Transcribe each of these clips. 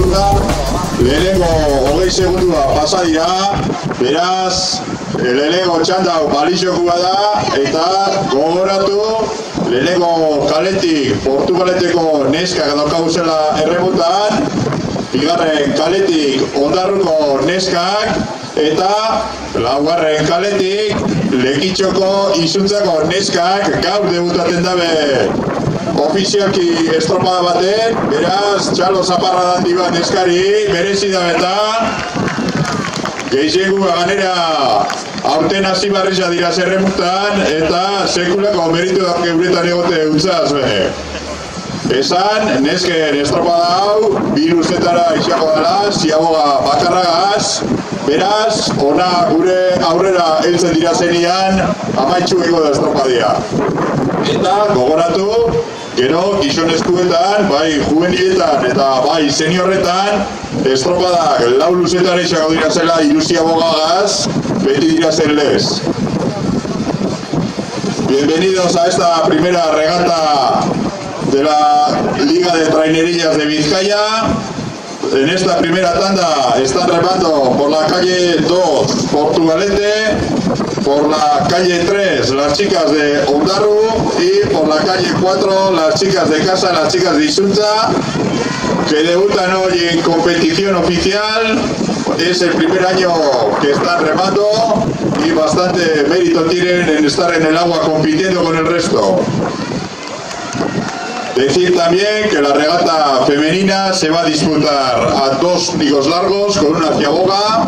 da, lehenengo 20 segundua pasa dira, beraz, lehenengo txanda balixokua da, eta gogoratu, lehenengo kaletik, Portugaleteko neskak daukaguzela erremutan, bigarren kaletik Ondarruko neskak, eta laugarren kaletik Lekitxoko Izuntzako neskak gaur debutatzen dabe ofizialki estropada baten, beraz, txalo zaparra dandi bat neskari, merezi da eta gehiagua ganera aurten hasi barriza dira zerremutan eta sekulako meritu da geuretan egote utzaz be. Esan, nesken estropada hau, bi luzetara izango dela, ziaboga bakarragaz, beraz, ona gure aurrera heltzen dira zenian, amaitxu ego da estropadia. Eta, gogoratu, gero, gizonezkuetan, bai juveniletan eta bai seniorretan, estropadak lau luzetara izango dira zela ilusiabogagaz, beti dira zen lez. Bienvenidos a esta primera regata de la Liga de Trainerillas de Vizcaya. En esta primera tanda están remando por la calle 2 Portugalete, por la calle 3 las chicas de Ondarru y por la calle 4 las chicas de casa, las chicas de Isunza, que debutan hoy en competición oficial. Es el primer año que están remando y bastante mérito tienen en estar en el agua compitiendo con el resto. Decir también que la regata femenina se va a disputar a 2 picos largos con una ciaboga.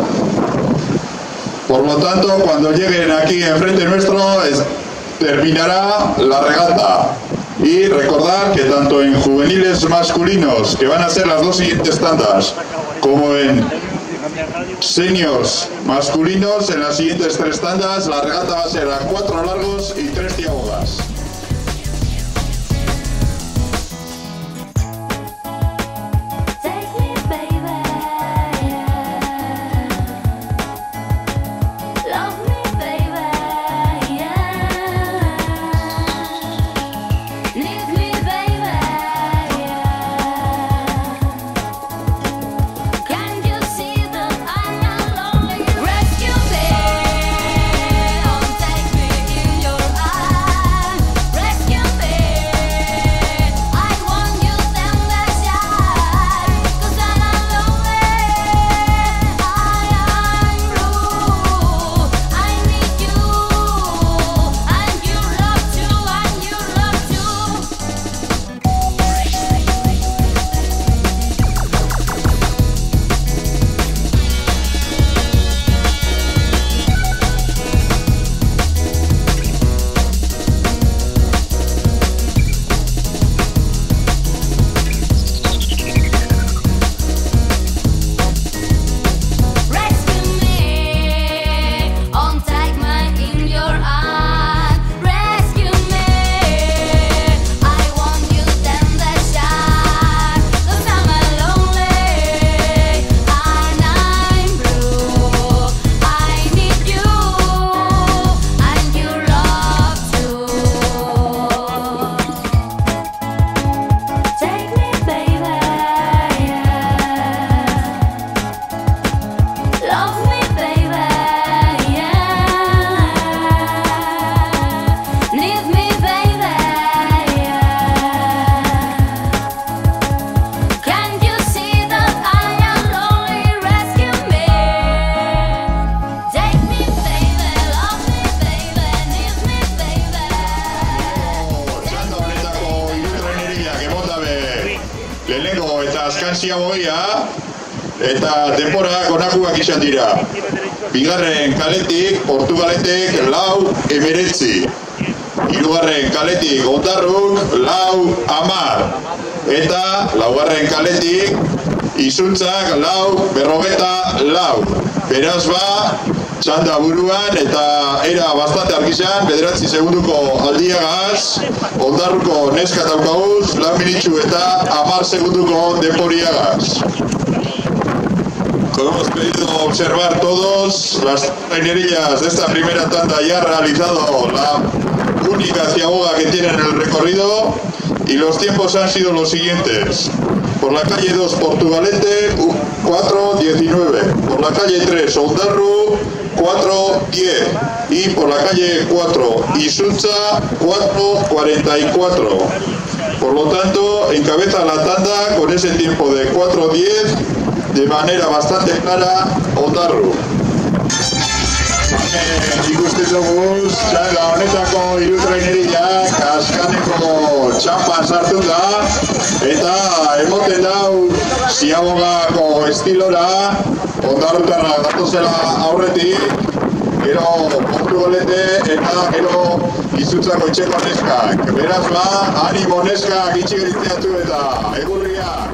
Por lo tanto, cuando lleguen aquí enfrente nuestro, terminará la regata. Y recordar que tanto en juveniles masculinos, que van a ser las 2 siguientes tandas, como en seniors masculinos, en las siguientes 3 tandas, la regata va a ser a 4 largos y 3 ciabogas. Lehenengo eta azkantzia bogia eta denborak onakuak izan dira. Bigarren kaletik Portugaletek 4:19. Hirugarren kaletik Ondarruk 4:10. Eta laugarren kaletik Izuntzak 4:54. Beraz ba, txanda buruan eta era bastante argizan, 9 segunduko aldiagaz, Ondarruko neska daukaguz, 4 minitxu eta 10 segunduko denboriagaz. Como hemos podido observar todos, las trainerillas de esta primera tanda ya han realizado la única ciaboga que tienen en el recorrido y los tiempos han sido los siguientes. Por la calle 2, Portugalete, 4:19. Por la calle 3, Ondarru, 4:10. Y por la calle 4, Isucha, 4:44. Por lo tanto, encabeza la tanda con ese tiempo de 4:10 de manera bastante clara Ondarru. Ikusten dugu, txanda honetako hiru traineriak askaneko txampa sartu da eta emoten dau Ziabogako estilora Ondarrutarra datozela aurretik, gero Portugalete eta gero Izutzako etxeko neskak. Beraz ba, animo neskak itxigritzeatu eta egurriak.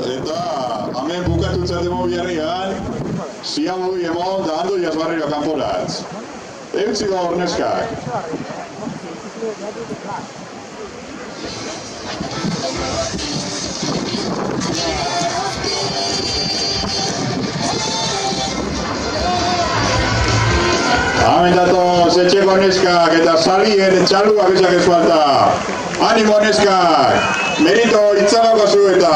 Eta hemen bukatutzat emo biharrian, Ziabogi emo da handu jazbarriro kanporatz. Eutziko hor neskak. Hemen datoz etxeko neskak eta salien txaluak esak ez falta. Animo neskak! Merito itzalako zu eta!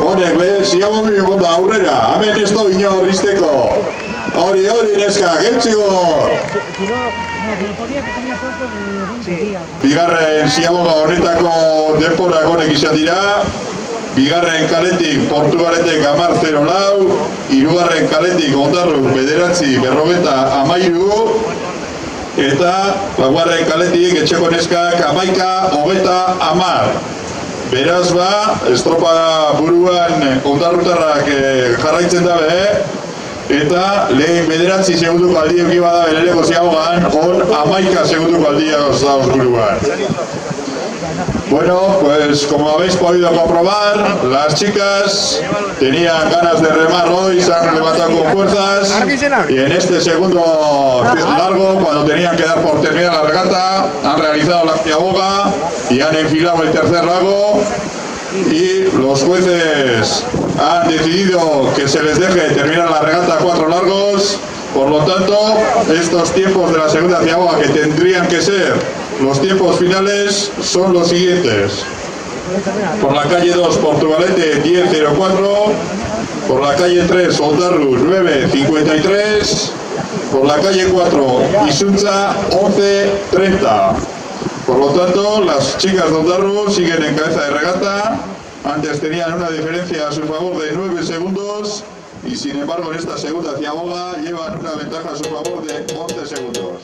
Honek lehen Ziabogi egon da aurrera, hemen ez do inor izteko. Hori neska, gentzigor! Bigarren Ziaboga honetako denporak honek izan dira. Bigarren kaletik Portugaletek 10:04, hirugarren kaletik Ondarru 9:53, eta laugarren kaletik etxeko neskak 11:30. Beraz ba, estropa buruan Ondarrutarrak jarraitzen dabe, eta lehen 9 segunduko aldi euki bada bereleko Ziabogan, on 11 segunduko aldia dauz buruan. Bueno, pues como habéis podido comprobar, las chicas tenían ganas de remar hoy, se han levantado con fuerzas y en este segundo largo, cuando tenían que dar por terminar la regata, han realizado la Ziaboga y han enfilado el tercer lago y los jueces han decidido que se les deje terminar la regata a 4 largos. Por lo tanto, estos tiempos de la segunda Ziaboga, que tendrían que ser los tiempos finales, son los siguientes. Por la calle 2, Portugalete 10:04. Por la calle 3, Ondarru 9:53. Por la calle 4, Isucha 11:30. Por lo tanto, las chicas de Ondarru siguen en cabeza de regata. Antes tenían una diferencia a su favor de 9 segundos. Y sin embargo en esta segunda Ziaboga llevan una ventaja a su favor de 11 segundos.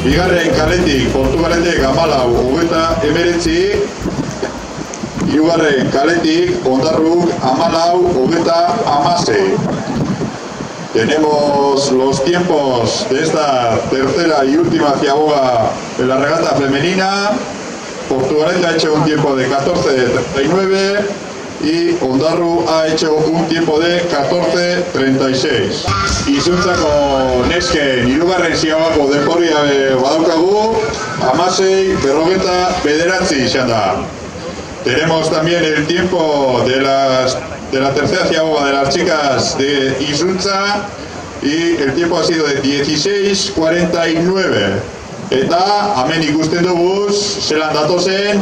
bigarren kaletik Portugaletek 14-19, hirugarren kaletik Ondarruk 14-16. Tenemos los tiempos de esta tercera y última ciaboga de la regata femenina. Portugalete ha hecho un tiempo de 14:39 y Ondarru ha hecho un tiempo de 14:36. Izuntzako nesken hirugarren ziabako denboria badaukagu, 16:49 izan da. Tenemos también el tiempo de la tercera ciaboga de las chicas de Izuntza y el tiempo ha sido de 16:49. Eta hemen ikusten dugu zelan datozen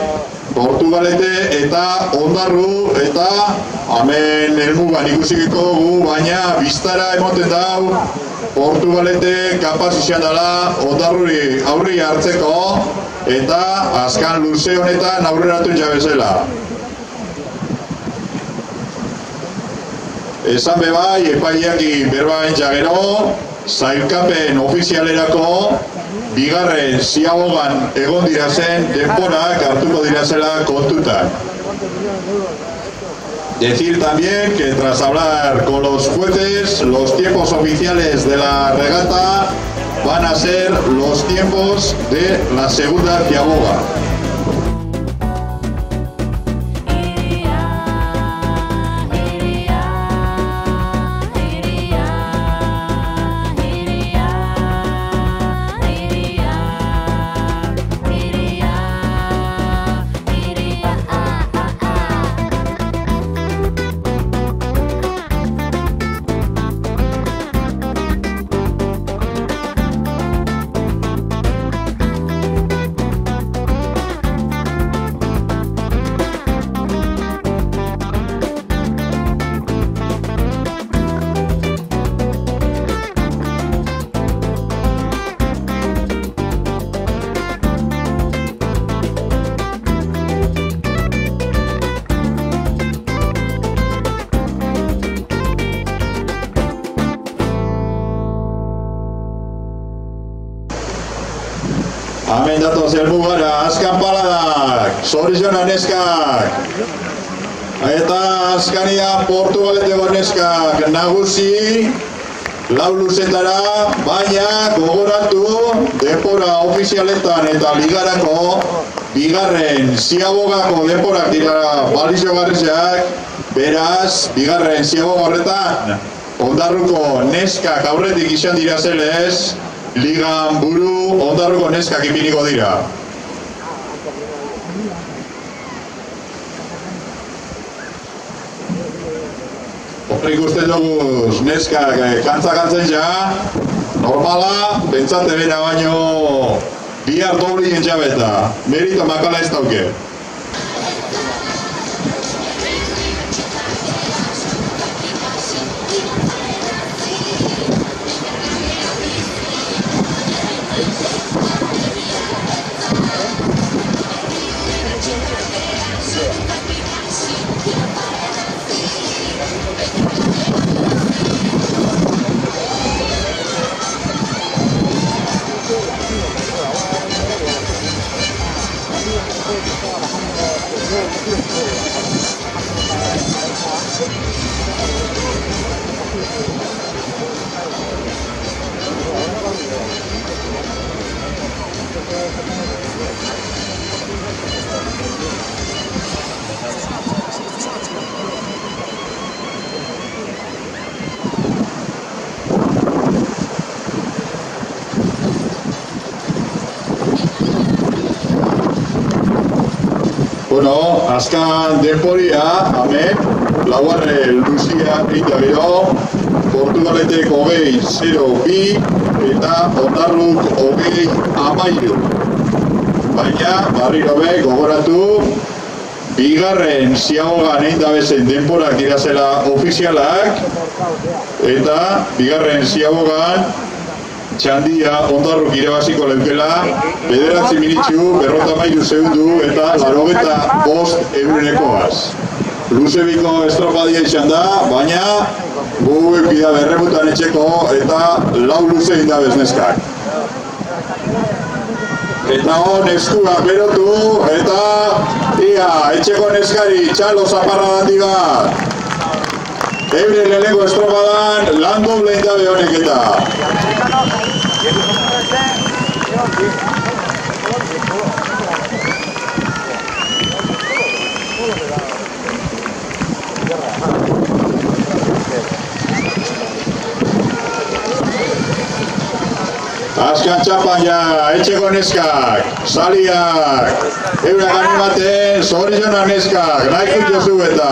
Portugalete eta Ondarru, eta hemen helmugan ikusiko dugu, baina biztara emoten dau Portugalete kapaz izan dela Ondarruri aurri hartzeko eta azkan luze honetan aurreratu jabezela. Esan bebai, epaileaki berbaen jagero, zailkapen ofizialerako bigarren ziabogan egon dira zen denborak hartuko dira zela kontutan. Decir también que tras hablar con los jueces, los tiempos oficiales de la regata van a ser los tiempos de la segunda ciaboga. Hemen datoz helmugara, azkan paladak, zorizionan neskak. Eta azkania Portugaleteko neskak nagusi, lau luzetara, baina gogoratu denbora ofizialetan eta ligarako bigarren ziabogako denborak dira baliziogarriak, beraz, bigarren ziaboga horretan Ondarruko neskak aurretik izan dira zelez, ligan buru Ondarruko neskak ipiniko dira. Hor ikusten dugu neskak kantza-kantzen ja, normala, pentsate bera baino bihar doblien jabeta, merito makala ez dauke. Bueno, azkan denboria, hemen, laugarre luzia eta gero, Portugaletek 20-02 eta Ondarruk 20-13. Baina, barriro be, gogoratu, bigarren ziabogan egin dabezen denborak dira zela ofizialak, eta bigarren ziabogan txandia Ondarruk irabaziko leukela, 9 minitxu, 53 segundu eta 85 euronekoaz. Luzebiko estropadia izan da, baina gu epida berremutan etxeko eta lau luze indabez neskak. Eta hon eskuak berotu, eta ia, etxeko neskari txalo zaparra handi bat. Ebre lehenengo estropadan, lan doble indabe honek eta. Azkan txapan ja, etxeko neskak, saliak, eurak animaten, zorizona neskak, nahiko jozu eta.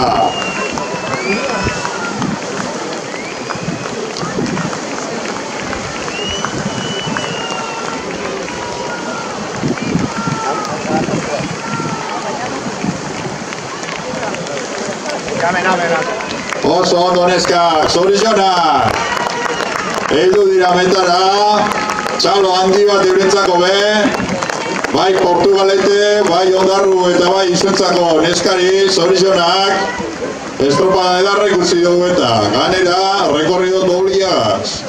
Oso ondo neskak, zorizona. Heldu dira metara, txalo handi bat eurentzako be, bai Portugalete, bai Ondarru eta bai izuentzako neskari, zorizonak, estropada edarra ikusi dugu eta ganera rekorrido dobliagaz.